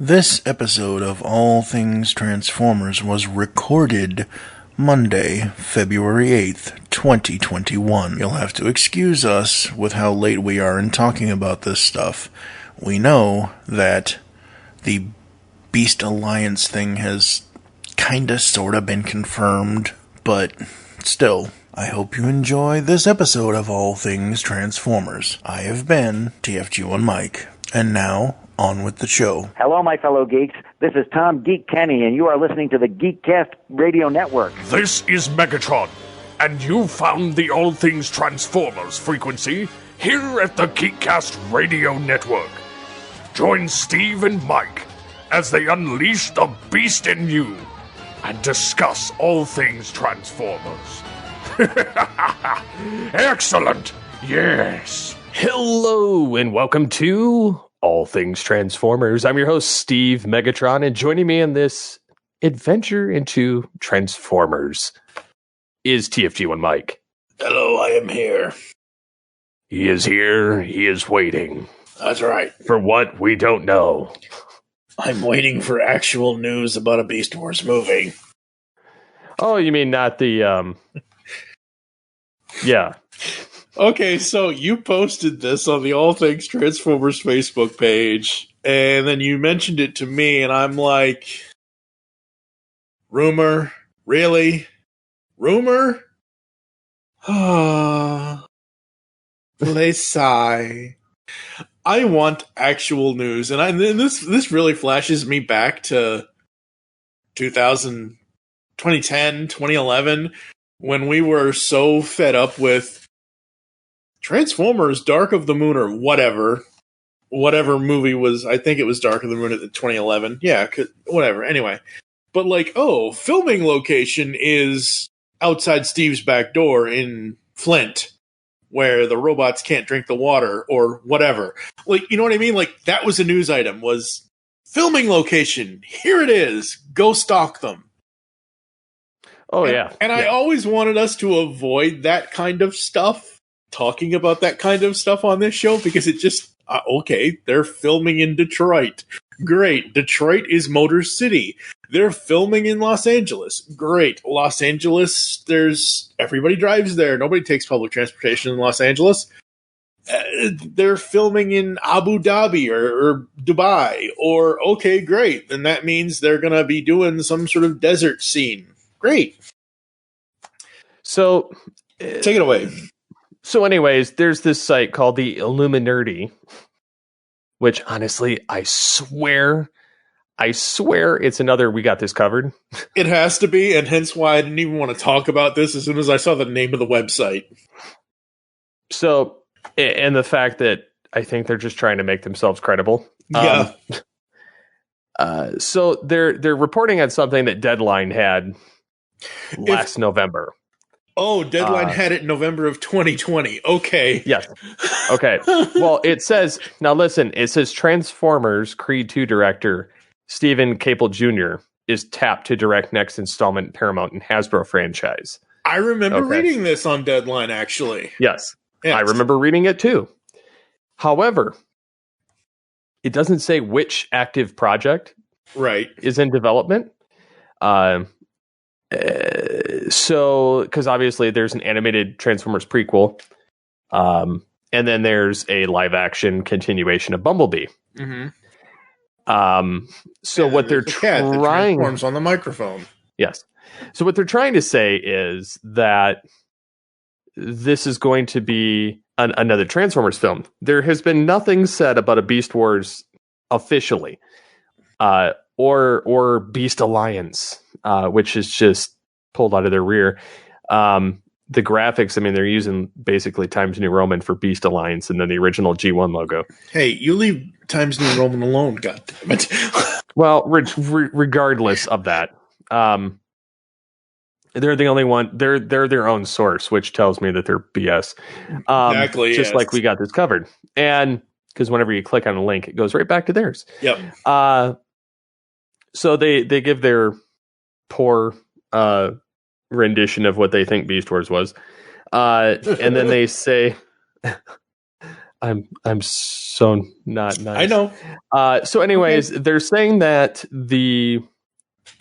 This episode of All Things Transformers was recorded Monday, February 8th, 2021. You'll have to excuse us with how late we are in talking about this stuff. We know that the Beast Alliance thing has kinda sorta been confirmed, but still, I hope you enjoy this episode of All Things Transformers. I have been TFG1 Mike, and now, on with the show. Hello, my fellow geeks. This is Tom Geek Kenny, and you are listening to the Geekcast Radio Network. This is Megatron, and you found the All Things Transformers frequency here at the Geekcast Radio Network. Join Steve and Mike as they unleash the beast in you and discuss all things Transformers. Excellent! Yes! Hello, and welcome to All Things Transformers. I'm your host, Steve Megatron, and joining me in this adventure into Transformers is TFG1 Mike. Hello, I am here. He is here, he is waiting. That's right. For what we don't know. I'm waiting for actual news about a Beast Wars movie. Oh, you mean not the, yeah. Okay, so you posted this on the All Things Transformers Facebook page, and then you mentioned it to me, and I'm like, rumor? Really? Rumor? Ah, they sigh. I want actual news, and this really flashes me back to 2010, 2011, when we were so fed up with Transformers, Dark of the Moon, or whatever movie was. I think it was Dark of the Moon at 2011. Yeah, whatever. Anyway, but like, oh, filming location is outside Steve's back door in Flint, where the robots can't drink the water or whatever. Like, you know what I mean? Like, that was a news item, was filming location. Here it is. Go stalk them. Oh, yeah. And I always wanted us to avoid that kind of stuff. Talking about that kind of stuff on this show, because it just okay, they're filming in Detroit. Great. Detroit is Motor City. They're filming in Los Angeles. Great. Los Angeles, everybody drives there. Nobody takes public transportation in Los Angeles. They're filming in Abu Dhabi or Dubai. Or, okay, great. Then that means they're going to be doing some sort of desert scene. Great. So, take it away. So anyways, there's this site called the Illuminati, which honestly, I swear it's another We Got This Covered. It has to be, and hence why I didn't even want to talk about this as soon as I saw the name of the website. So, and the fact that I think they're just trying to make themselves credible. Yeah. So they're reporting on something that Deadline had last November. Oh, Deadline had it in November of 2020. Okay. Yes. Okay. Well, it says Transformers Creed 2 director Stephen Caple Jr. is tapped to direct next installment in Paramount and Hasbro franchise. I remember reading this on Deadline, actually. Yes. I remember reading it too. However, it doesn't say which active project is in development. So, because obviously there's an animated Transformers prequel, and then there's a live action continuation of Bumblebee. Mm-hmm. So what they're trying transforms on the microphone. Yes. So what they're trying to say is that this is going to be another Transformers film. There has been nothing said about a Beast Wars officially, or Beast Alliance. Which is just pulled out of their rear. The graphics, I mean, they're using basically Times New Roman for Beast Alliance and then the original G1 logo. Hey, you leave Times New Roman alone, goddammit. Well, regardless of that, they're the only one. They're their own source, which tells me that they're BS. Exactly. Just like We Got This Covered. And because whenever you click on a link, it goes right back to theirs. Yep. So they give their poor rendition of what they think Beast Wars was, and then they say I'm so not nice. I know. So anyways, they're saying that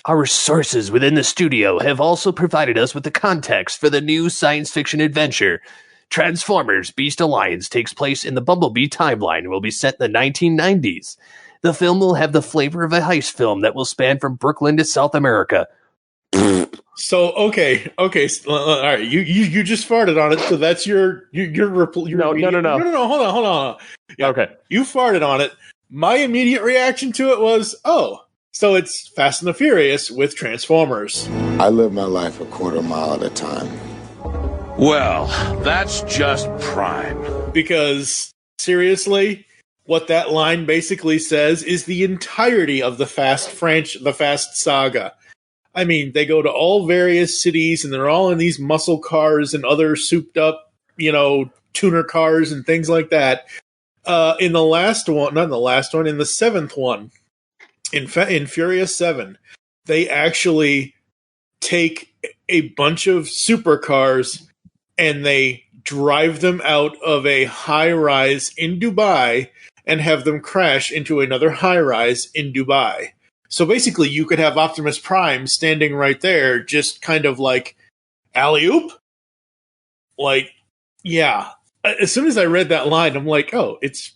our sources within the studio have also provided us with the context for the new science fiction adventure. Transformers Beast Alliance takes place in the Bumblebee timeline and will be set in the 1990s. The film will have the flavor of a heist film that will span from Brooklyn to South America. So okay, all right. You just farted on it, so that's your No. No. Hold on. Yeah, Okay. you farted on it. My immediate reaction to it was, oh, so it's Fast and the Furious with Transformers. I live my life a quarter mile at a time. Well, that's just prime. Because seriously, what that line basically says is the entirety of the Fast saga. I mean, they go to all various cities, and they're all in these muscle cars and other souped-up, tuner cars and things like that. In the seventh one, in Furious 7, they actually take a bunch of supercars and they drive them out of a high-rise in Dubai and have them crash into another high-rise in Dubai. So basically, you could have Optimus Prime standing right there, just kind of like, alley-oop? Like, yeah. As soon as I read that line, I'm like, oh, it's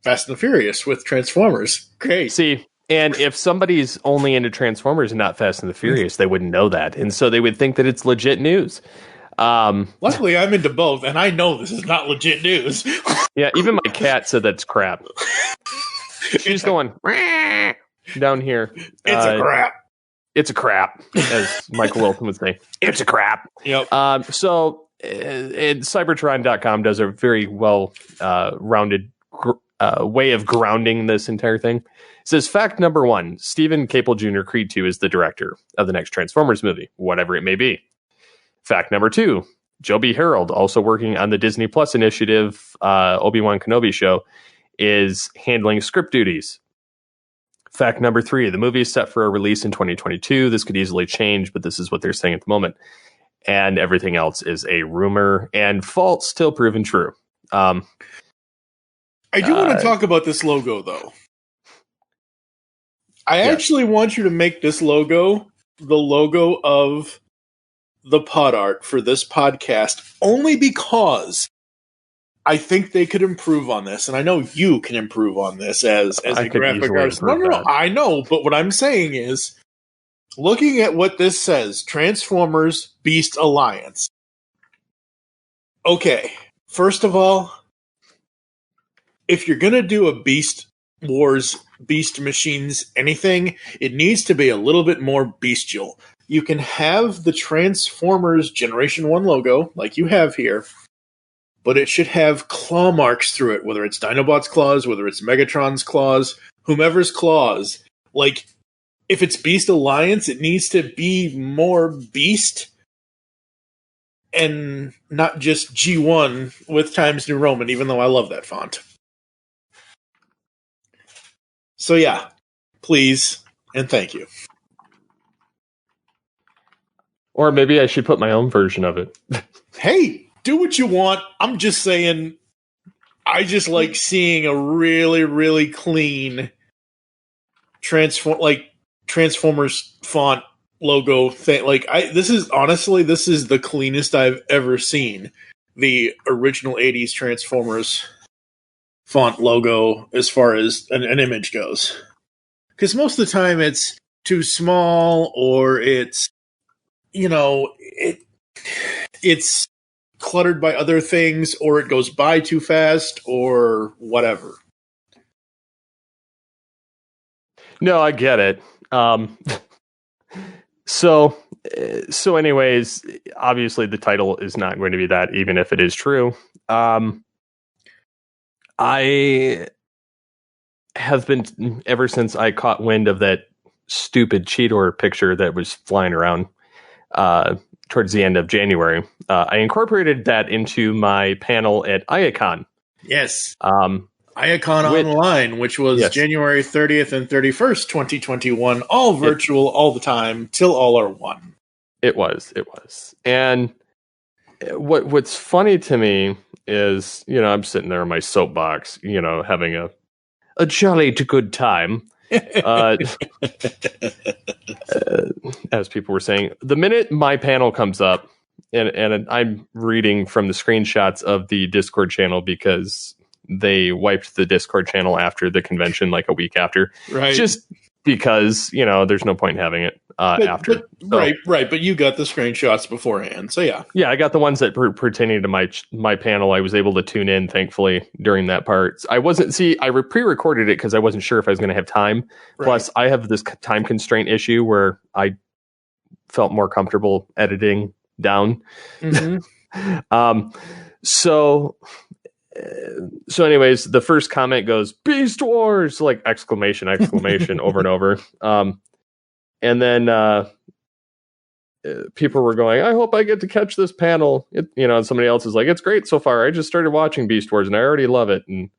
Fast and the Furious with Transformers. Great. See, and if somebody's only into Transformers and not Fast and the Furious, they wouldn't know that. And so they would think that it's legit news. Luckily, I'm into both, and I know this is not legit news. Yeah, even my cat said that's crap. She's going... down here. It's a crap. It's a crap, as Michael Wilson would say. It's a crap. Yep. So Cybertron.com does a very well rounded way of grounding this entire thing. It says, fact number 1, Stephen Caple Jr., Creed 2, is the director of the next Transformers movie, whatever it may be. Fact number 2, Joby Harold, also working on the Disney Plus initiative Obi-Wan Kenobi show, is handling script duties. Fact number 3, the movie is set for a release in 2022. This could easily change, but this is what they're saying at the moment. And everything else is a rumor and false till proven true. I do want to talk about this logo, though. I actually want you to make this logo the logo of the pod art for this podcast, only because I think they could improve on this, and I know you can improve on this as a graphic artist. No, I know, but what I'm saying is, looking at what this says, Transformers Beast Alliance. Okay, first of all, if you're going to do a Beast Wars, Beast Machines, anything, it needs to be a little bit more bestial. You can have the Transformers Generation 1 logo, like you have here, but it should have claw marks through it, whether it's Dinobot's claws, whether it's Megatron's claws, whomever's claws. Like, if it's Beast Alliance, it needs to be more beast and not just G1 with Times New Roman, even though I love that font. So yeah, please and thank you. Or maybe I should put my own version of it. Hey, do what you want. I'm just saying, I just like seeing a really, really clean Transformers font logo thing. Like, this is the cleanest I've ever seen the original 80s Transformers font logo as far as an image goes. Because most of the time it's too small, or it's, it's cluttered by other things, or it goes by too fast, or whatever. No, I get it. So anyways, obviously the title is not going to be that, even if it is true. I have been, ever since I caught wind of that stupid Cheetor picture that was flying around towards the end of January, I incorporated that into my panel at IACON. Yes. IACON Online, which was January 30th and 31st, 2021, all virtual, all the time, till all are one. It was. And what's funny to me is, I'm sitting there on my soapbox, having a jolly to good time. As people were saying, the minute my panel comes up, and I'm reading from the screenshots of the Discord channel because they wiped the Discord channel after the convention, like a week after, right? Just because there's no point in having it after. Right. But you got the screenshots beforehand, so yeah. I got the ones that pertaining to my panel. I was able to tune in, thankfully, during that part. I pre-recorded it because I wasn't sure if I was going to have time. Right. Plus, I have this time constraint issue where I felt more comfortable editing down. Mm-hmm. So anyways, the first comment goes, Beast Wars, like exclamation over and over. And then people were going, I hope I get to catch this panel. And somebody else is like, it's great so far. I just started watching Beast Wars and I already love it. And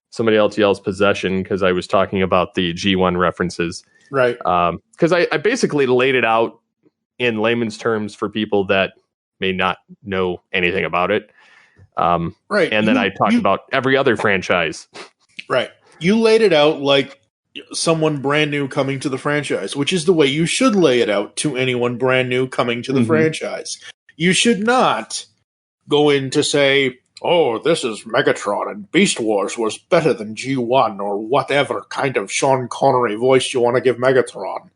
somebody else yells possession because I was talking about the G1 references. Right. Because I basically laid it out in layman's terms for people that may not know anything about it. Right. And then I talked about every other franchise. Right. You laid it out like someone brand new coming to the franchise, which is the way you should lay it out to anyone brand new coming to the franchise. You should not go in to say, oh, this is Megatron and Beast Wars was better than G1 or whatever kind of Sean Connery voice you want to give Megatron.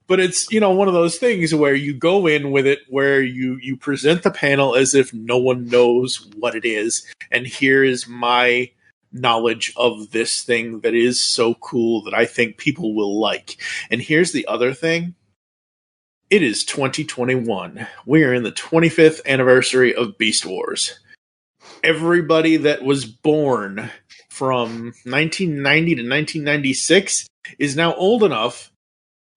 But it's, one of those things where you go in with it, where you present the panel as if no one knows what it is. And here is my knowledge of this thing that is so cool that I think people will like. And here's the other thing. It is 2021. We are in the 25th anniversary of Beast Wars. Everybody that was born from 1990 to 1996 is now old enough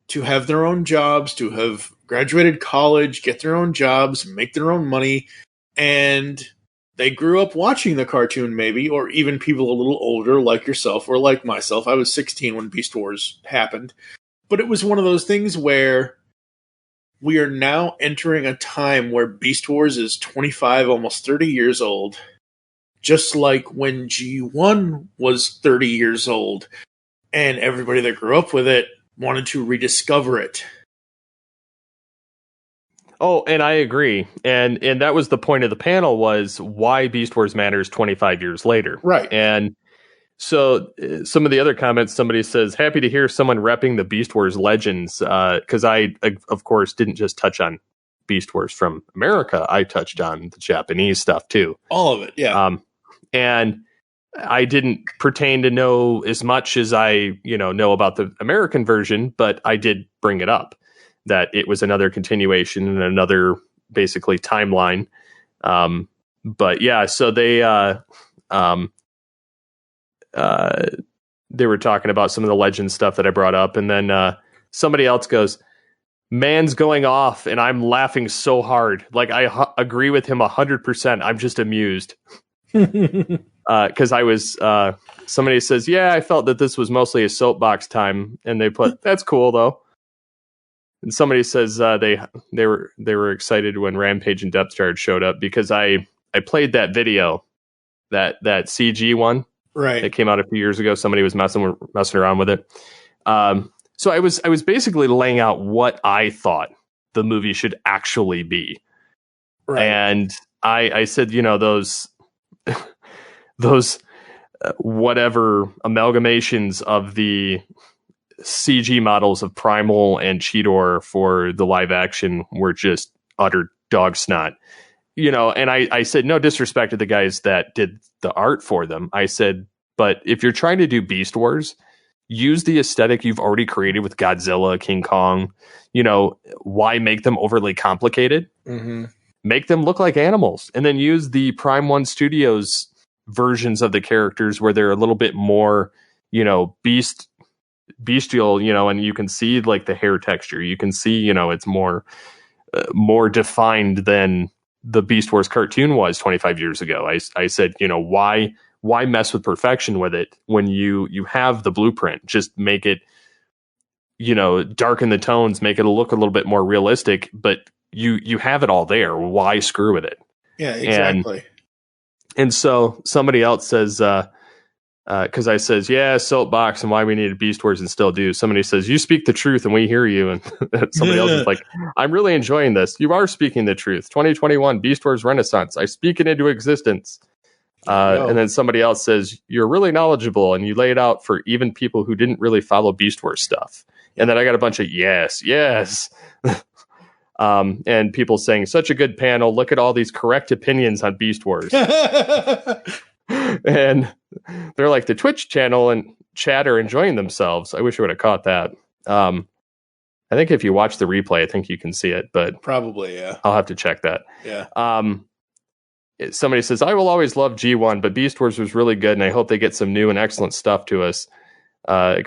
to have their own jobs, to have graduated college, get their own jobs, make their own money, and they grew up watching the cartoon maybe, or even people a little older like yourself or like myself. I was 16 when Beast Wars happened. But it was one of those things where we are now entering a time where Beast Wars is 25, almost 30 years old, just like when G1 was 30 years old, and everybody that grew up with it wanted to rediscover it. Oh, and I agree. And that was the point of the panel, was why Beast Wars matters 25 years later. Right. And so some of the other comments, somebody says, happy to hear someone repping the Beast Wars legends. Because I, of course, didn't just touch on Beast Wars from America. I touched on the Japanese stuff, too. All of it, yeah. And I didn't pertain to know as much as I, know about the American version, but I did bring it up that it was another continuation and another basically timeline. But yeah, so they were talking about some of the legend stuff that I brought up. And then somebody else goes, man's going off. And I'm laughing so hard. Like I agree with him 100%. I'm just amused. Because I was, somebody says, yeah, I felt that this was mostly a soapbox time, and they put, that's cool though. And somebody says they were excited when Rampage and Depth Charge showed up because I played that video, that CG one, right? That came out a few years ago. Somebody was messing around with it. So I was basically laying out what I thought the movie should actually be, right? And I said, those whatever amalgamations of the CG models of Primal and Cheetor for the live action were just utter dog snot. And I said, no disrespect to the guys that did the art for them. I said, but if you're trying to do Beast Wars, use the aesthetic you've already created with Godzilla, King Kong. Why make them overly complicated? Mm-hmm. Make them look like animals, and then use the Prime One Studios versions of the characters where they're a little bit more, bestial, and you can see like the hair texture. You can see, it's more defined than the Beast Wars cartoon was 25 years ago. I said, why mess with perfection with it when you have the blueprint? Just make it, darken the tones, make it look a little bit more realistic, but you have it all there. Why screw with it? Yeah, exactly. And so somebody else says, because I says, yeah, soapbox and why we needed Beast Wars and still do. Somebody says, you speak the truth and we hear you. And somebody else is like, I'm really enjoying this. You are speaking the truth. 2021 Beast Wars Renaissance. I speak it into existence. And then somebody else says, you're really knowledgeable and you lay it out for even people who didn't really follow Beast Wars stuff. And then I got a bunch of yes. And people saying, such a good panel. Look at all these correct opinions on Beast Wars. And they're like, the Twitch channel and chat are enjoying themselves. I wish I would have caught that. I think if you watch the replay, I think you can see it, but probably, yeah. I'll have to check that. Yeah. Somebody says, I will always love G1, but Beast Wars was really good, and I hope they get some new and excellent stuff to us. And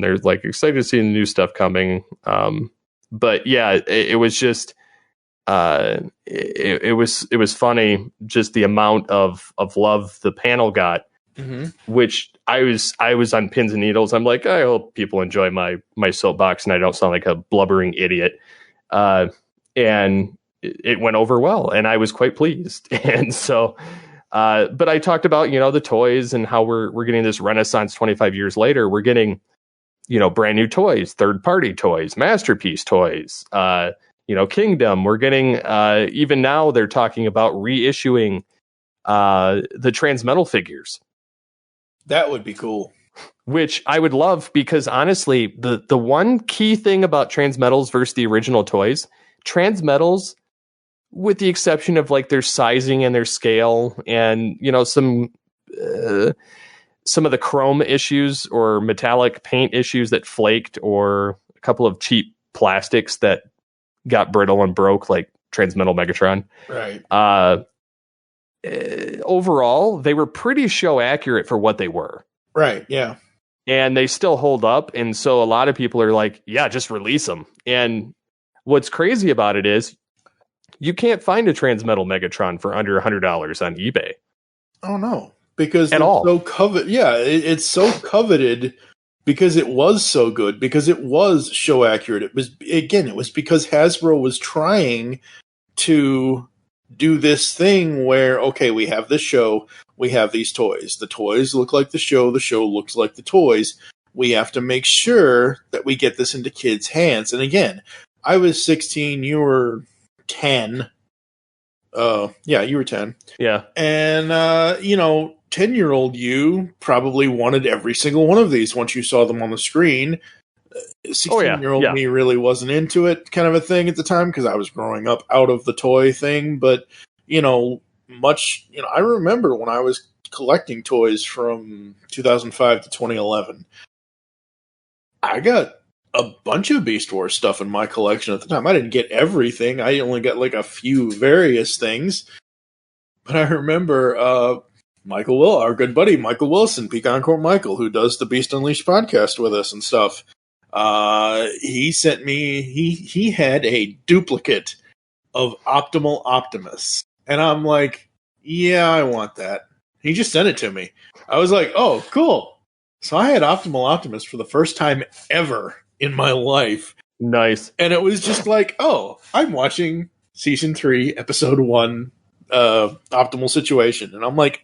they're like excited to see the new stuff coming. But yeah, it was just, it was funny, just the amount of love the panel got, which I was on pins and needles. I'm like, I hope people enjoy my soapbox and I don't sound like a blubbering idiot. And it went over well, and I was quite pleased. And so, but I talked about, the toys and how we're getting this renaissance 25 years later. We're getting, brand new toys, third party toys, masterpiece toys, Kingdom. We're getting, even now they're talking about reissuing the Transmetal figures. That would be cool. Which I would love, because honestly, the one key thing about Transmetals versus the original toys, Transmetals, with the exception of like their sizing and their scale and, some of the chrome issues or metallic paint issues that flaked, or a couple of cheap plastics that got brittle and broke, like Transmetal Megatron. Right. Overall, they were pretty show accurate for what they were. Right. Yeah. And they still hold up. And so a lot of people are like, yeah, just release them. And what's crazy about it is you can't find a Transmetal Megatron for under $100 on eBay. Oh, no. Because at all. So coveted. Yeah, it's so coveted because it was so good, because it was show accurate. It was because Hasbro was trying to do this thing where, okay, we have this show, we have these toys. The toys look like the show looks like the toys. We have to make sure that we get this into kids' hands. And again, I was 16, you were 10. Yeah, you were 10. Yeah. And, 10-year-old you probably wanted every single one of these once you saw them on the screen. 16-year-old me really wasn't into it, kind of a thing at the time, because I was growing up out of the toy thing. But, I remember when I was collecting toys from 2005 to 2011, I got a bunch of Beast Wars stuff in my collection at the time. I didn't get everything. I only got like a few various things. But I remember our good buddy Michael Wilson, Pecan Court Michael, who does the Beast Unleashed podcast with us and stuff. He sent me, he had a duplicate of Optimal Optimus. And I'm like, yeah, I want that. He just sent it to me. I was like, oh, cool. So I had Optimal Optimus for the first time ever in my life. Nice. And it was just like, oh, I'm watching season 3, episode 1, Optimal Situation. And I'm like,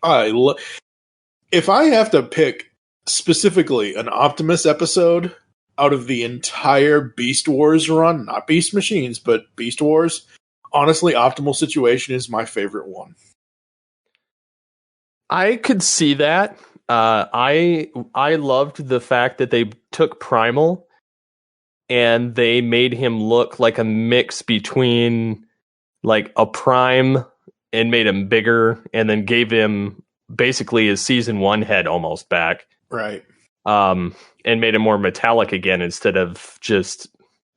if I have to pick specifically an Optimus episode out of the entire Beast Wars run, not Beast Machines, but Beast Wars, honestly, Optimal Situation is my favorite one. I could see that. I loved the fact that they took Primal and they made him look like a mix between like a Prime and made him bigger, and then gave him basically his season 1 head almost back. Right. And made him more metallic again instead of just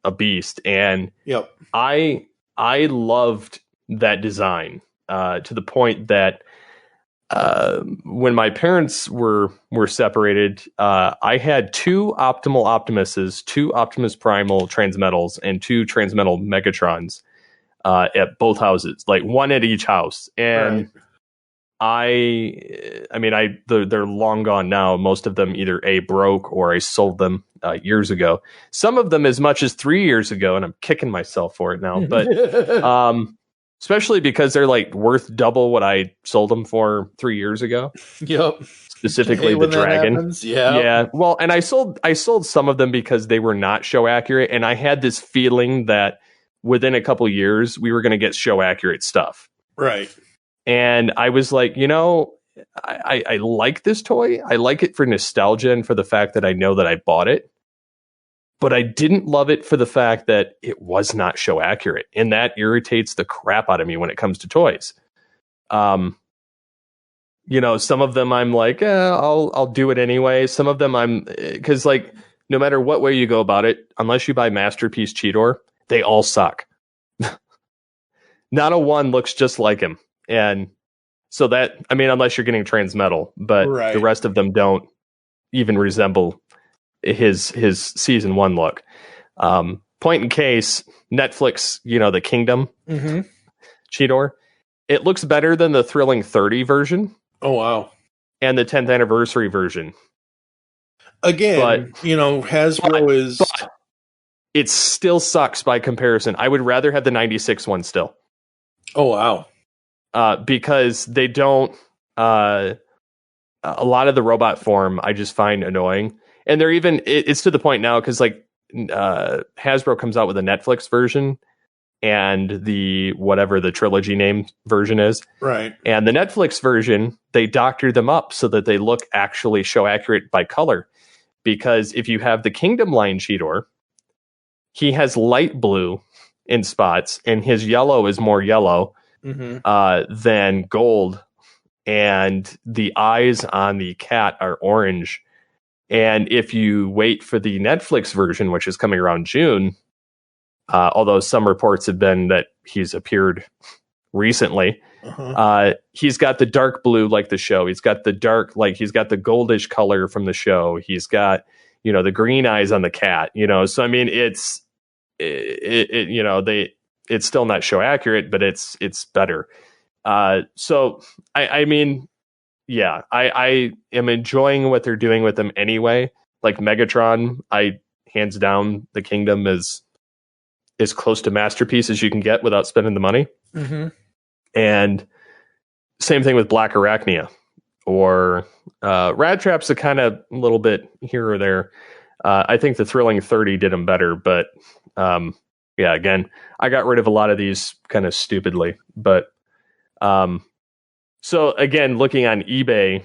a beast. And yep. I loved that design to the point that when my parents were separated, I had 2 Optimal Optimuses, 2 Optimus Primal Transmetals, and 2 Transmetal Megatrons at both houses, like one at each house. And right. They're long gone now. Most of them either broke or I sold them years ago. Some of them as much as 3 years ago, and I'm kicking myself for it now. But especially because they're like worth double what I sold them for 3 years ago. Yep. Specifically the dragon. Yeah. Yeah. Well, and I sold some of them because they were not show accurate, and I had this feeling that within a couple years we were going to get show accurate stuff. Right. And I was like, I like this toy. I like it for nostalgia and for the fact that I know that I bought it. But I didn't love it for the fact that it was not show accurate. And that irritates the crap out of me when it comes to toys. Some of them I'm like, I'll do it anyway. Some of them because like, no matter what way you go about it, unless you buy Masterpiece Cheetor, they all suck. Not a one looks just like him. And so unless you're getting Transmetal, but the rest of them don't even resemble his season 1 look. Point in case, Netflix, the Kingdom Cheetor, it looks better than the Thrilling 30 version. Oh, wow. And the 10th anniversary version. Again, Hasbro but it still sucks by comparison. I would rather have the 96 one still. Oh, wow. Because they don't, a lot of the robot form I just find annoying. And they're even, it's to the point now because like Hasbro comes out with a Netflix version and whatever the trilogy name version is. Right. And the Netflix version, they doctor them up so that they look actually show accurate by color. Because if you have the Kingdom line Cheetor, he has light blue in spots and his yellow is more yellow than gold. And the eyes on the cat are orange. And if you wait for the Netflix version, which is coming around June, although some reports have been that he's appeared recently, he's got the dark blue like the show. He's got the dark, like he's got the goldish color from the show. He's got, the green eyes on the cat. So I mean, it's still not show accurate, but it's better. So I mean. Yeah, I am enjoying what they're doing with them anyway. Like Megatron, hands down, the Kingdom is as close to Masterpiece as you can get without spending the money. And same thing with Black Arachnia or Rad Trap's a kind of little bit here or there. I think the Thrilling 30 did them better, but again, I got rid of a lot of these kind of stupidly, but so again, looking on eBay,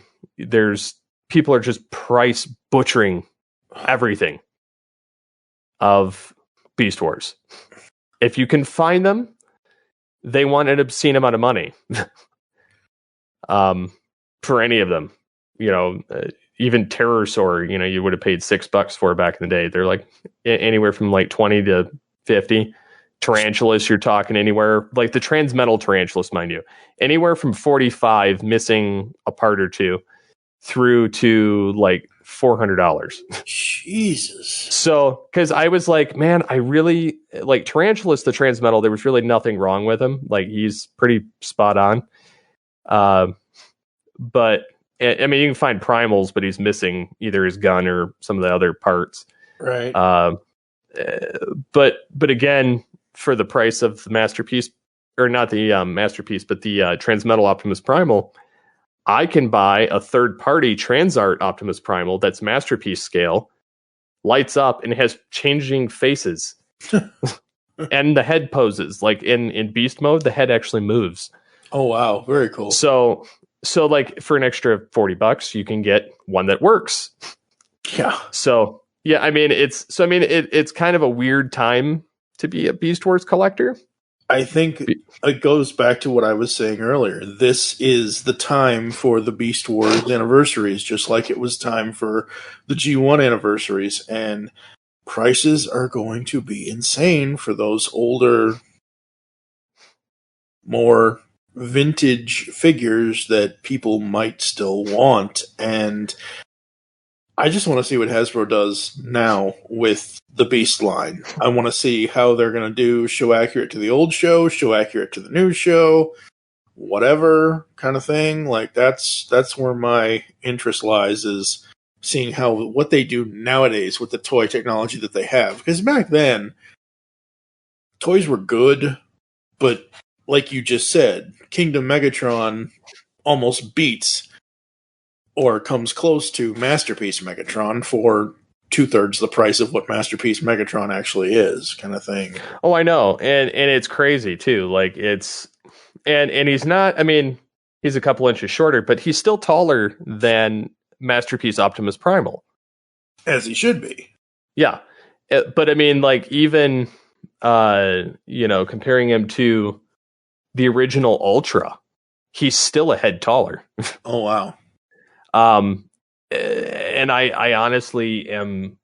people are just price butchering everything of Beast Wars. If you can find them, they want an obscene amount of money for any of them. Even Terrorsaur, you would have paid $6 for back in the day. They're like anywhere from like 20 to 50. Tarantulas, you're talking anywhere like the Transmetal Tarantulas, mind you, anywhere from 45 missing a part or two through to like $400. Jesus. So, because I was like, man, I really like Tarantulas, the Transmetal. There was really nothing wrong with him. Like he's pretty spot on. But I mean, you can find primals, but he's missing either his gun or some of the other parts. Right. But again, for the price of the Masterpiece, or not the Masterpiece, but the Transmetal Optimus Primal, I can buy a third-party Transart Optimus Primal that's Masterpiece scale, lights up, and has changing faces. And the head poses. Like in Beast mode, the head actually moves. Oh, wow. Very cool. So like for an extra $40, you can get one that works. Yeah. So, yeah, I mean, it's kind of a weird time to be a Beast Wars collector. I think it goes back to what I was saying earlier. This is the time for the Beast Wars anniversaries, just like it was time for the G1 anniversaries. And prices are going to be insane for those older, more vintage figures that people might still want. And I just want to see what Hasbro does now with the Beast line. I want to see how they're going to do show accurate to the old show accurate to the new show, whatever kind of thing. Like that's where my interest lies, is seeing what they do nowadays with the toy technology that they have. Because back then, toys were good, but like you just said, Kingdom Megatron almost beats or comes close to Masterpiece Megatron for 2/3 the price of what Masterpiece Megatron actually is, kind of thing. Oh, I know. And it's crazy too. Like it's, and he's not, I mean, he's a couple inches shorter, but he's still taller than Masterpiece Optimus Primal. As he should be. Yeah. But I mean, like even, comparing him to the original Ultra, he's still a head taller. Oh, wow. And I honestly am,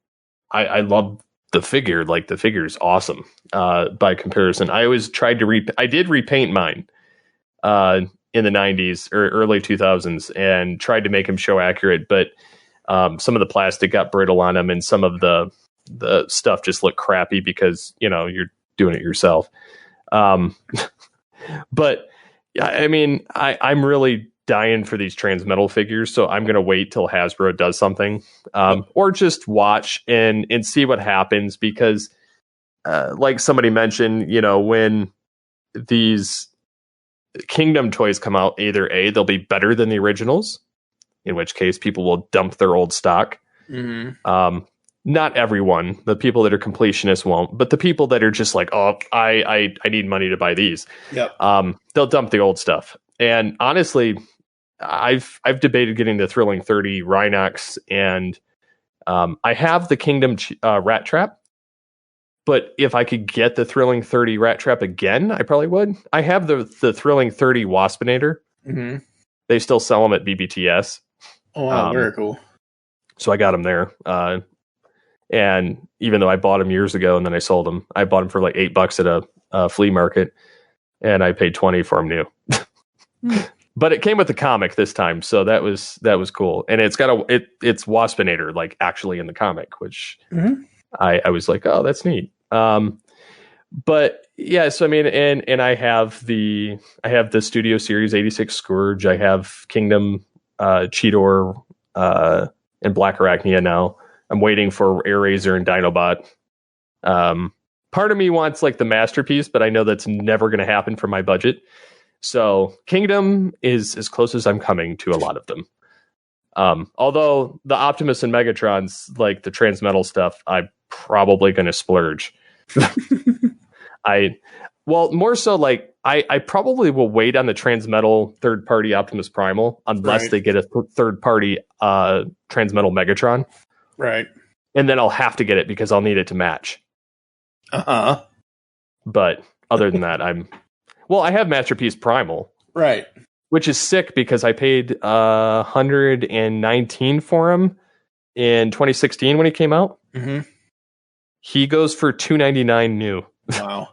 I love the figure. Like the figure is awesome. By comparison, I always tried to I did repaint mine, in the 90s or early 2000s and tried to make him show accurate, but, some of the plastic got brittle on him and some of the stuff just looked crappy because, you're doing it yourself. But I mean, I'm really dying for these Transmetal figures, so I'm going to wait till Hasbro does something, or just watch and see what happens because, like somebody mentioned, when these Kingdom toys come out, either A, they'll be better than the originals, in which case people will dump their old stock. Mm-hmm. Not everyone. The people that are completionists won't, but the people that are just like, oh, I need money to buy these. Yep. They'll dump the old stuff. And honestly, I've debated getting the Thrilling 30 Rhinox, and I have the Kingdom Rat Trap. But if I could get the Thrilling 30 Rat Trap again, I probably would. I have the Thrilling 30 Waspinator. Mm-hmm. They still sell them at BBTS. Oh, wow, very cool. So I got them there. And even though I bought them years ago and then I sold them, I bought them for like $8 at a flea market, and I paid $20 for them new. But it came with the comic this time, so that was cool. And it's got it's Waspinator like actually in the comic, which I was like, oh, that's neat. But yeah, so I mean, and I have the Studio Series 86 Scourge. I have Kingdom Cheetor and Black Arachnia now. I'm waiting for Airazor and Dinobot. Part of me wants like the Masterpiece, but I know that's never going to happen for my budget. So Kingdom is as close as I'm coming to a lot of them. Although the Optimus and Megatrons, like the Transmetal stuff, I'm probably going to splurge. More so like I probably will wait on the Transmetal third-party Optimus Primal unless they get a third-party Transmetal Megatron. Right. And then I'll have to get it because I'll need it to match. Uh-huh. But other than that, I have Masterpiece Primal. Right. Which is sick because I paid $119 for him in 2016 when he came out. Mm-hmm. He goes for $299 new. Wow.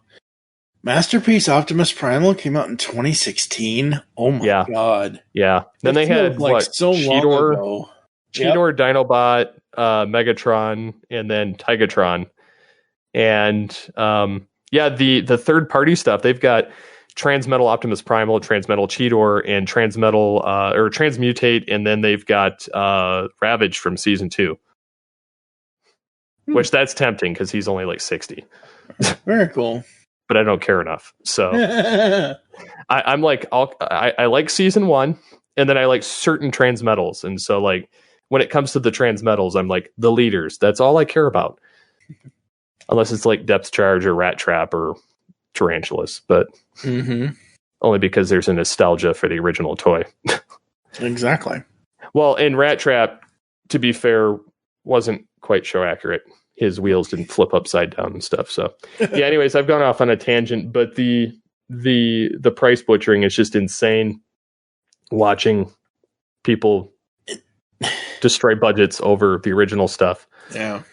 Masterpiece Optimus Primal came out in 2016. Oh my god. Yeah. Then they had Cheetor, long ago. Cheetor, Dinobot, Megatron, and then Tigatron. And the third party stuff, they've got Transmetal Optimus Primal, Transmetal Cheetor, and Transmetal or Transmutate, and then they've got Ravage from season 2. Which that's tempting because he's only like 60. Very cool. But I don't care enough. So I'm like, I like season 1, and then I like certain Transmetals. And so like when it comes to the Transmetals, I'm like the leaders. That's all I care about. Unless it's like Depth Charge or Rat Trap or Tarantulas, but only because there's a nostalgia for the original toy. Exactly. Well, and Rat Trap, to be fair, wasn't quite show accurate. His wheels didn't flip upside down and stuff. So yeah, anyways, I've gone off on a tangent, but the price butchering is just insane. Watching people destroy budgets over the original stuff. Yeah.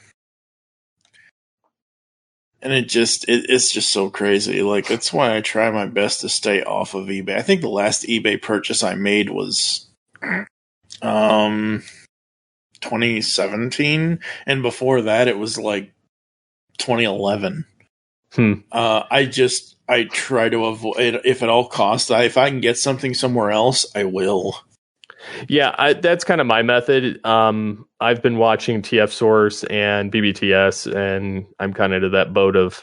And it's just so crazy. Like, that's why I try my best to stay off of eBay. I think the last eBay purchase I made was 2017, and before that it was like 2011. I try to avoid, if at all costs, if I can get something somewhere else, I will. Yeah, that's kind of my method. I've been watching TF Source and BBTS, and I'm kind of to that boat of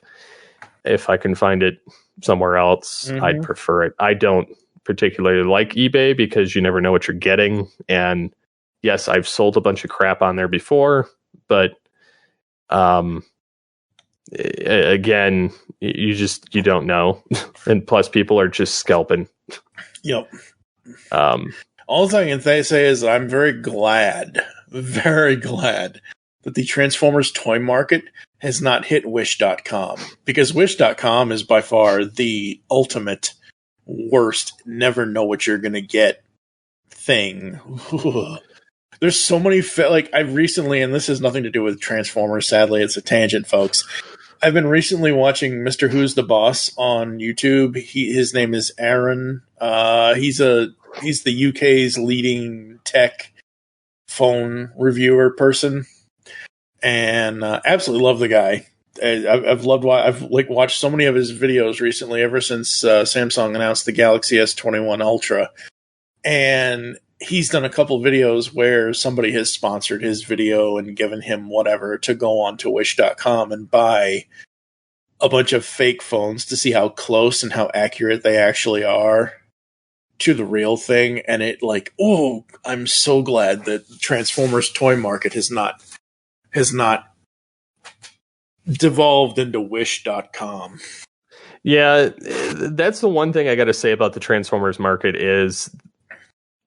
if I can find it somewhere else, I'd prefer it. I don't particularly like eBay because you never know what you're getting. And yes, I've sold a bunch of crap on there before, but again, you don't know. And plus people are just scalping. Yep. All I can say is I'm very glad that the Transformers toy market has not hit Wish.com, because Wish.com is by far the ultimate worst, never know what you're going to get thing. There's so many, I've recently, and this has nothing to do with Transformers, sadly, it's a tangent, folks. I've been recently watching Mr. Who's the Boss on YouTube. His name is Aaron. He's the UK's leading tech phone reviewer person, and absolutely love the guy. I've watched so many of his videos recently, ever since Samsung announced the Galaxy S21 Ultra, and he's done a couple videos where somebody has sponsored his video and given him whatever to go on to Wish.com and buy a bunch of fake phones to see how close and how accurate they actually are to the real thing. And I'm so glad that the Transformers toy market has not devolved into Wish.com. Yeah, that's the one thing I got to say about the Transformers market is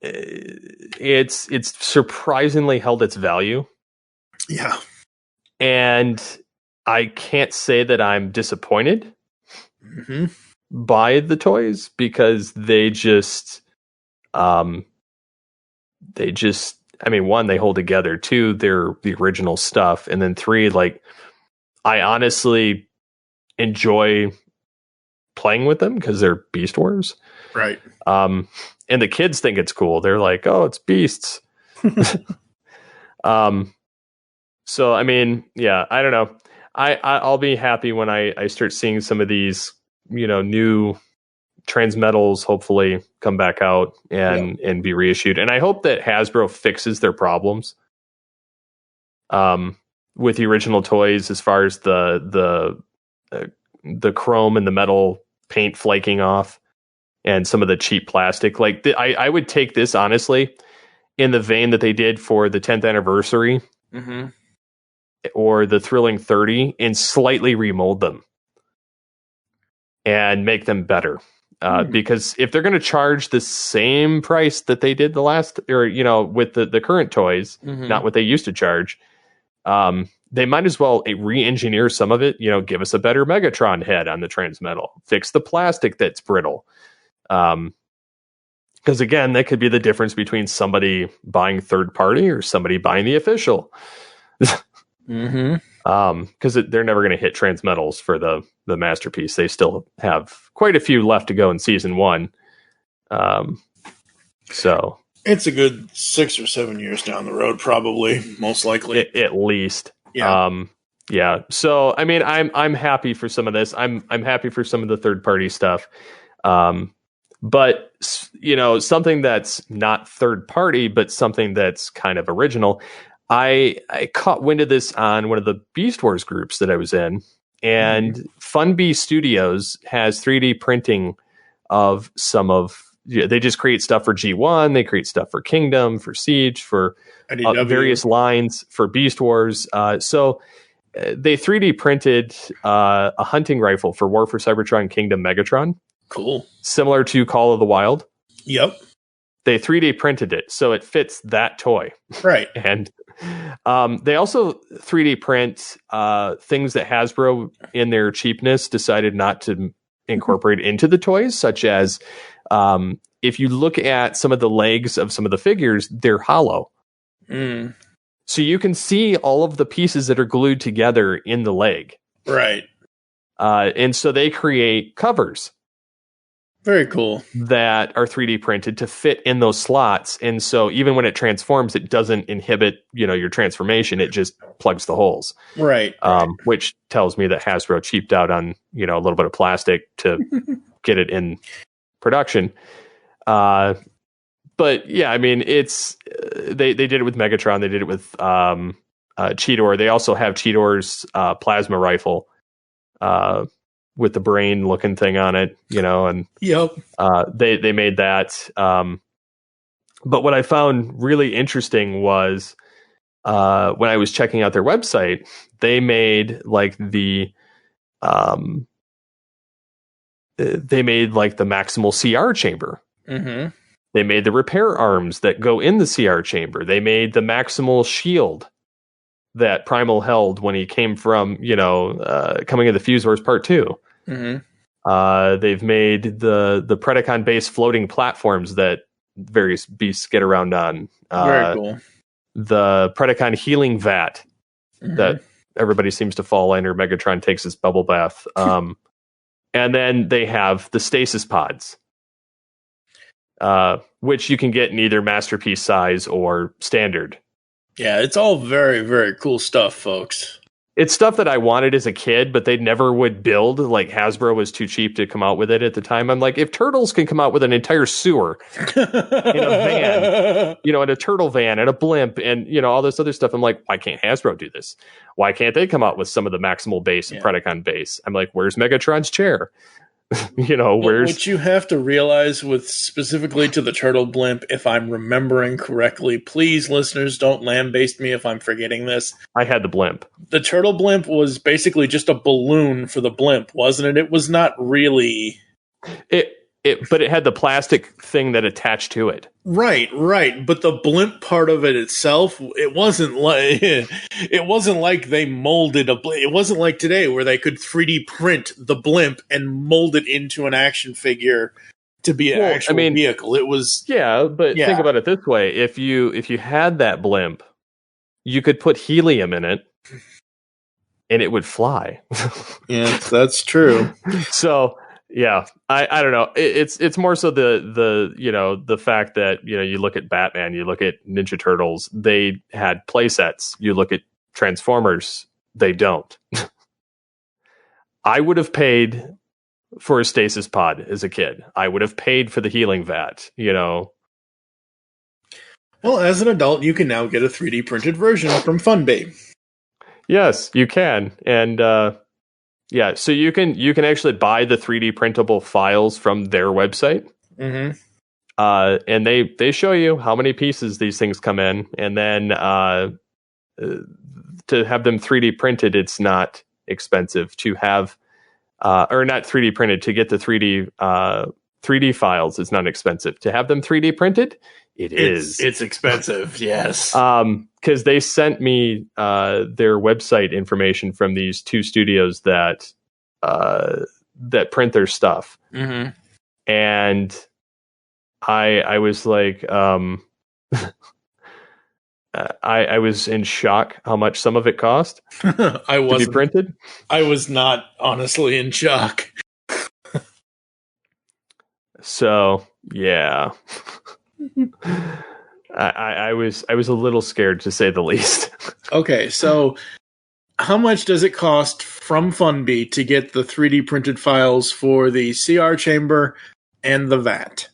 it's surprisingly held its value. Yeah. And I can't say that I'm disappointed by the toys, because they just, one, they hold together. Two, they're the original stuff. And then three, I honestly enjoy playing with them because they're Beast Wars. Right. And the kids think it's cool. They're like, oh, it's beasts. So, I don't know. I'll be happy when I start seeing some of these, new Transmetals hopefully come back out and be reissued. And I hope that Hasbro fixes their problems with the original toys, as far as the chrome and the metal paint flaking off and some of the cheap plastic. I would take this, honestly, in the vein that they did for the 10th anniversary or the Thrilling 30, and slightly remold them and make them better. Because if they're going to charge the same price that they did the last, or, with the current toys, not what they used to charge, they might as well re-engineer some of it. Give us a better Megatron head on the Transmetal, fix the plastic that's brittle. Because again, that could be the difference between somebody buying third party or somebody buying the official. Because they're never going to hit Transmetals for the masterpiece. They still have quite a few left to go in season 1. So it's a good 6 or 7 years down the road, probably, most likely, at least. Yeah. Yeah. So I'm happy for some of this. I'm happy for some of the third party stuff. But something that's not third party, but something that's kind of original. I caught wind of this on one of the Beast Wars groups that I was in, and Funbee Studios has 3D printing of some of. They just create stuff for G1. They create stuff for Kingdom, for Siege, for various lines for Beast Wars. So they 3D printed a hunting rifle for War for Cybertron Kingdom Megatron. Cool. Similar to Call of the Wild. Yep. They 3D printed it so it fits that toy. Right. And they also 3D print things that Hasbro, in their cheapness, decided not to incorporate into the toys, such as if you look at some of the legs of some of the figures, they're hollow. So you can see all of the pieces that are glued together in the leg. Right. And so they create covers. Very cool. That are 3D printed to fit in those slots. And so even when it transforms, it doesn't inhibit, your transformation. It just plugs the holes. Right. Which tells me that Hasbro cheaped out on, a little bit of plastic to get it in production. But yeah, it's, they did it with Megatron. They did it with Cheetor. They also have Cheetor's plasma rifle, with the brain looking thing on it, and Yep. They made that. But what I found really interesting was when I was checking out their website, they made like the maximal CR chamber. Mm-hmm. They made the repair arms that go in the CR chamber. They made the maximal shield that Primal held when he came from, coming into Fuse Wars Part 2. Mm-hmm. They've made the Predacon-based floating platforms that various beasts get around on. Very cool. The Predacon healing vat that everybody seems to fall in, or Megatron takes his bubble bath. And then they have the stasis pods, which you can get in either masterpiece size or standard. Yeah, it's all very, very cool stuff, folks. It's stuff that I wanted as a kid, but they never would build. Like, Hasbro was too cheap to come out with it at the time. I'm like, if Turtles can come out with an entire sewer in a van, in a turtle van and a blimp and, all this other stuff, I'm like, why can't Hasbro do this? Why can't they come out with some of the Maximal base and Predacon base? I'm like, where's Megatron's chair? Where's... What you have to realize with specifically to the turtle blimp, if I'm remembering correctly, please, listeners, don't lambaste me if I'm forgetting this. I had the blimp. The turtle blimp was basically just a balloon for the blimp, wasn't it? It was not really... But it had the plastic thing that attached to it. Right. But the blimp part of it itself, it wasn't like they molded a blimp. It wasn't like today where they could 3D print the blimp and mold it into an action figure to be an actual vehicle. It was think about it this way: if you had that blimp, you could put helium in it, and it would fly. Yeah, that's true. So. Yeah, I don't know. It's more so the fact that you look at Batman, you look at Ninja Turtles, they had play sets. You look at Transformers, they don't. I would have paid for a stasis pod as a kid. I would have paid for the healing vat. Well, as an adult, you can now get a 3D printed version from Funbabe. Yes, you can, and. Yeah, so you can actually buy the 3D printable files from their website, and they show you how many pieces these things come in, and then to have them 3D printed, it's not expensive to have, or not 3D printed to get the 3D files. It's not expensive to have them 3D printed. It's expensive, yes. Because they sent me their website information from these two studios that print their stuff, and I was like, I was in shock how much some of it cost. To be printed. I was not honestly in shock. So yeah. I was a little scared, to say the least. Okay, so how much does it cost from Funbee to get the 3D printed files for the CR chamber and the vat?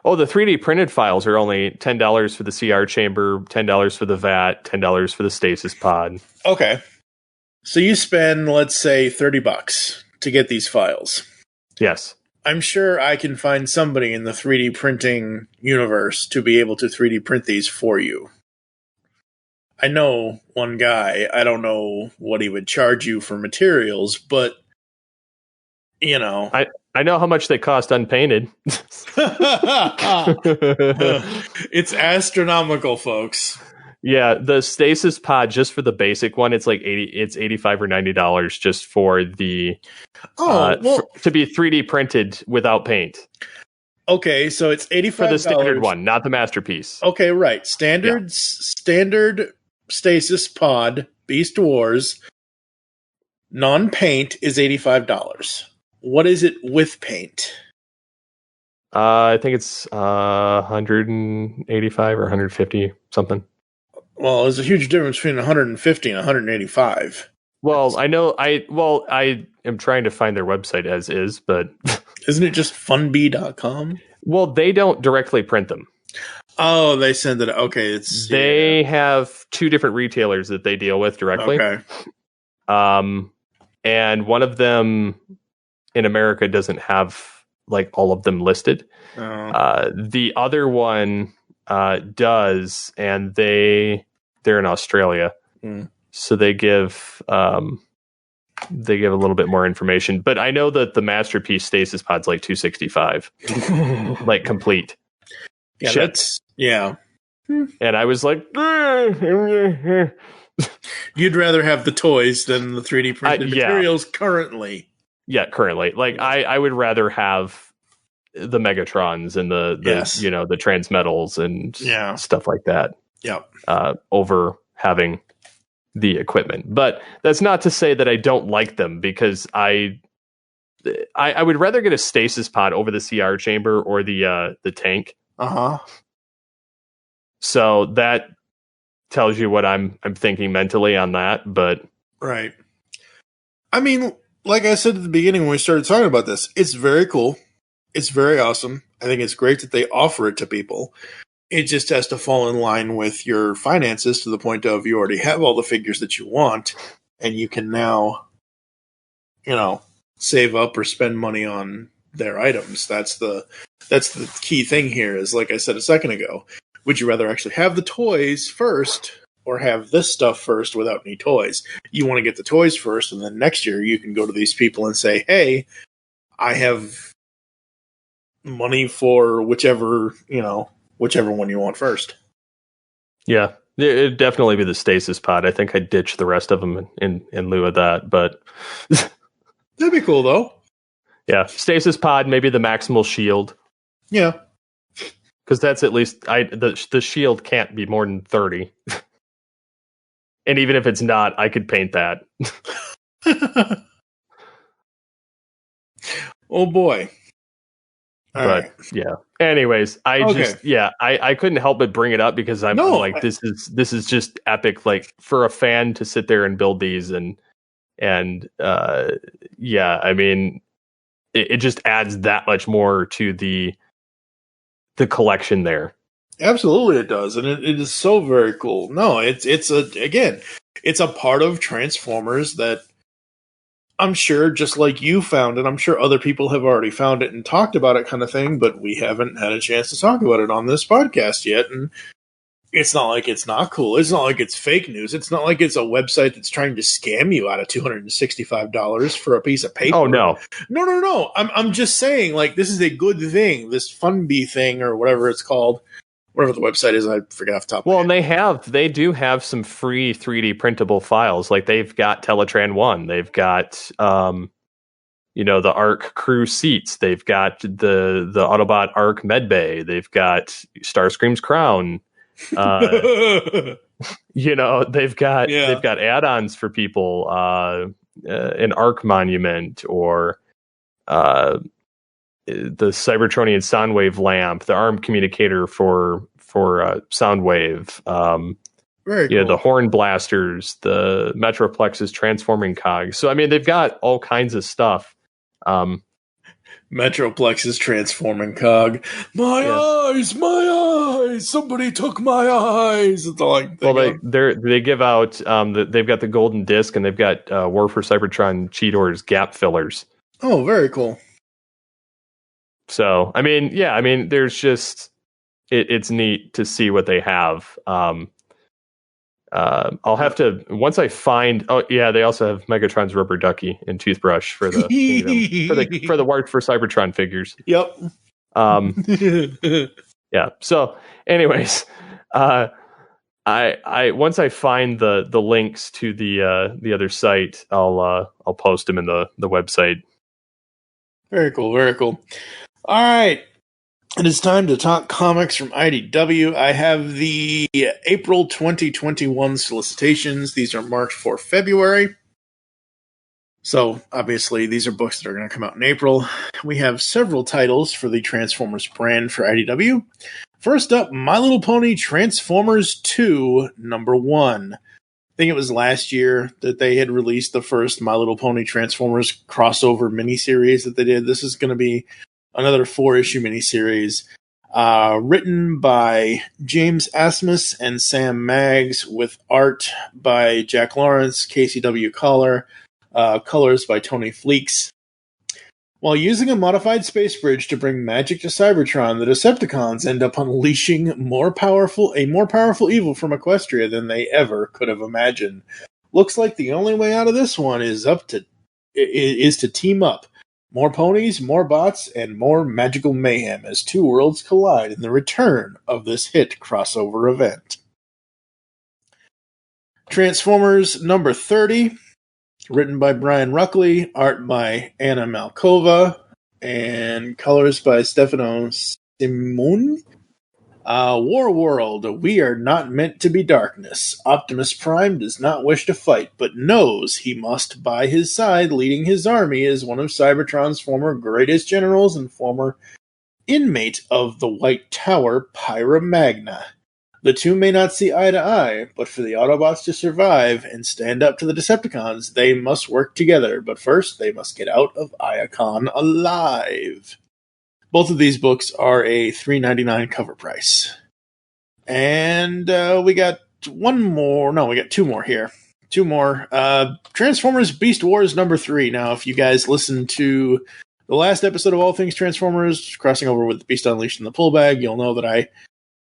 Oh, the 3D printed files are only $10 for the CR chamber, $10 for the vat, $10 for the stasis pod. Okay. So you spend, let's say, $30 to get these files. Yes. I'm sure I can find somebody in the 3D printing universe to be able to 3D print these for you. I know one guy. I don't know what he would charge you for materials, but, I know how much they cost unpainted. It's astronomical, folks. Yeah, the stasis pod, just for the basic one, it's like $85 or $90 just for the to be 3D printed without paint. Okay, so it's $85 for the standard one, not the masterpiece. Okay, right. Standard stasis pod, Beast Wars, non-paint is $85. What is it with paint? I think it's 185 or 150 something. Well, there's a huge difference between 150 and 185. Well, I know. I am trying to find their website as is, but isn't it just funbee.com? Well, they don't directly print them. Oh, they send it. Okay, they have two different retailers that they deal with directly. Okay. and one of them in America doesn't have like all of them listed. The other one does, and they're in Australia, so they give a little bit more information. But I know that the Masterpiece Stasis Pod's like $265, like complete. Yeah, that's And I was like, you'd rather have the toys than the 3D printed materials currently. Yeah, currently. Like I would rather have the Megatrons and the the Transmetals and stuff like that. Yeah. Over having the equipment. But that's not to say that I don't like them, because I would rather get a stasis pod over the CR chamber or the tank. So that tells you what I'm thinking mentally on that, but right. I mean, like I said at the beginning when we started talking about this, it's very cool. It's very awesome. I think it's great that they offer it to people. It just has to fall in line with your finances to the point of you already have all the figures that you want, and you can now, save up or spend money on their items. That's the key thing here is, like I said a second ago, would you rather actually have the toys first or have this stuff first without any toys? You want to get the toys first, and then next year you can go to these people and say, hey, I have money for whichever one you want first. Yeah, it'd definitely be the stasis pod. I think I'd ditch the rest of them in lieu of that, but that'd be cool though. Yeah, stasis pod, maybe the maximal shield. Yeah. Because that's at least the shield can't be more than 30. And even if it's not, I could paint that. Oh boy. Yeah. Anyways, I couldn't help but bring it up because I'm like, this is just epic. Like, for a fan to sit there and build these and I mean, it just adds that much more to the collection there. Absolutely, it does, and it is so very cool. No, it's a part of Transformers that I'm sure, just like you found it, I'm sure other people have already found it and talked about it, kind of thing. But we haven't had a chance to talk about it on this podcast yet, and it's not like it's not cool. It's not like it's fake news. It's not like it's a website that's trying to scam you out of $265 for a piece of paper. Oh no. I'm just saying, like, this is a good thing. This Funbee thing or whatever it's called. Whatever the website is, I forget off the top. Well, and they do have some free 3D printable files. Like, they've got Teletran 1. They've got, the ARC crew seats. They've got the Autobot ARC medbay. They've got Starscream's crown. They've got add-ons for people. An ARC monument, or the Cybertronian Soundwave lamp, the ARM communicator for Soundwave, very cool. The horn blasters, the Metroplex's transforming cogs. So I mean, they've got all kinds of stuff. Metroplex's transforming cog. My eyes! Somebody took my eyes. It's all like, they give out. They've got the golden disc, and they've got War for Cybertron Cheetor's gap fillers. Oh, very cool. So, I mean, there's just, it's neat to see what they have. I'll have to, once I find, they also have Megatron's rubber ducky and toothbrush for the for the War for Cybertron figures. Yep. Yeah. So, anyways, I once I find the links to the other site, I'll post them in the website. Very cool. Very cool. All right. It is time to talk comics from IDW. I have the April 2021 solicitations. These are marked for February. So, obviously, these are books that are going to come out in April. We have several titles for the Transformers brand for IDW. First up, My Little Pony Transformers 2, number 1. I think it was last year that they had released the first My Little Pony Transformers crossover miniseries that they did. This is going to be another 4-issue miniseries, written by James Asmus and Sam Maggs, with art by Jack Lawrence, Casey W. Collar, colors by Tony Fleeks. While using a modified space bridge to bring magic to Cybertron, the Decepticons end up unleashing a more powerful evil from Equestria than they ever could have imagined. Looks like the only way out of this one is to team up. More ponies, more bots, and more magical mayhem as two worlds collide in the return of this hit crossover event. Transformers number 30. Written by Brian Ruckley, art by Anna Malkova, and colors by Stefano Simone. War World, we are not meant to be darkness. Optimus Prime does not wish to fight, but knows he must by his side, leading his army as one of Cybertron's former greatest generals and former inmate of the White Tower, Pyra Magna. The two may not see eye to eye, but for the Autobots to survive and stand up to the Decepticons, they must work together. But first, they must get out of Iacon alive. Both of these books are a $3.99 cover price. And we got one more. No, we got two more here. Two more. Transformers Beast Wars number 3. Now, if you guys listened to the last episode of All Things Transformers, crossing over with Beast Unleashed in the Pull Bag, you'll know that I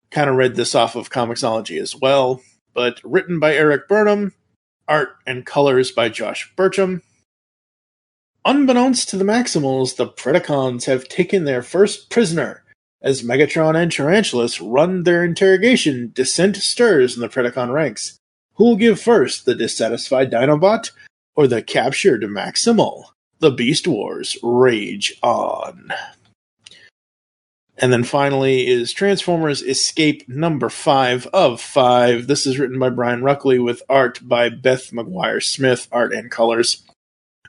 kind of read this off of Comixology as well, but written by Eric Burnham, art and colors by Josh Burcham. Unbeknownst to the Maximals, the Predacons have taken their first prisoner. As Megatron and Tarantulas run their interrogation, dissent stirs in the Predacon ranks. Who will give first, the dissatisfied Dinobot or the captured Maximal? The Beast Wars rage on. And then finally is Transformers Escape number 5 of 5. This is written by Brian Ruckley with art by Beth McGuire-Smith, art and colors.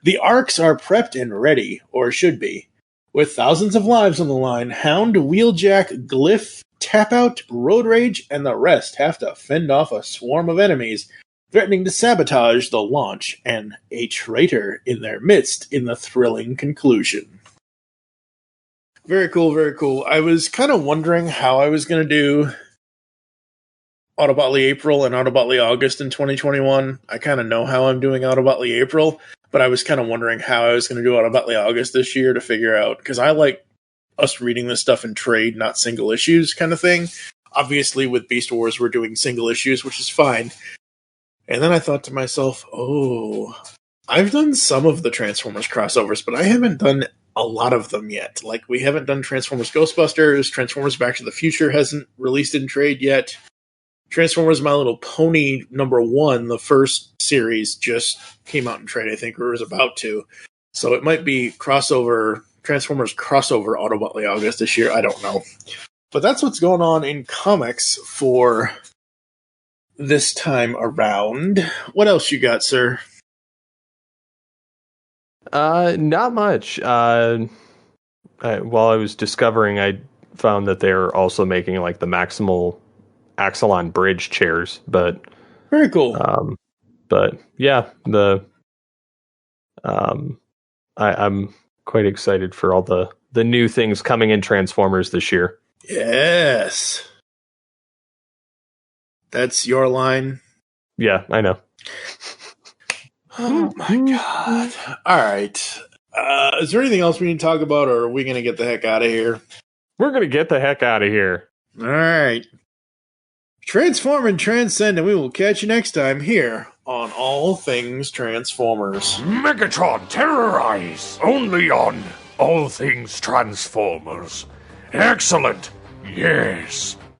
The arcs are prepped and ready, or should be. With thousands of lives on the line, Hound, Wheeljack, Glyph, Tapout, Road Rage, and the rest have to fend off a swarm of enemies, threatening to sabotage the launch, and a traitor in their midst in the thrilling conclusion. Very cool, very cool. I was kind of wondering how I was going to do Autobotly April and Autobotly August in 2021. I kind of know how I'm doing Autobotly April, but I was kind of wondering how I was going to do Autobotly August this year to figure out, because I like us reading this stuff in trade, not single issues kind of thing. Obviously, with Beast Wars, we're doing single issues, which is fine. And then I thought to myself, I've done some of the Transformers crossovers, but I haven't done a lot of them yet. Like, we haven't done Transformers Ghostbusters, Transformers Back to the Future hasn't released in trade yet. Transformers My Little Pony number 1, the first series, just came out in trade, I think, or was about to. So it might be Transformers crossover Autobotly August this year, I don't know. But that's what's going on in comics for this time around. What else you got, sir? Not much. While I was discovering, I found that they're also making like the Maximal Axelon bridge chairs, but very cool. But yeah, I'm quite excited for all the new things coming in Transformers this year. Yes, that's your line. Yeah, I know. Oh my god. Alright. Is there anything else we need to talk about, or are we going to get the heck out of here? We're going to get the heck out of here. Alright. Transform and transcend, and we will catch you next time here on All Things Transformers. Megatron terrorize! Only on All Things Transformers. Excellent! Yes!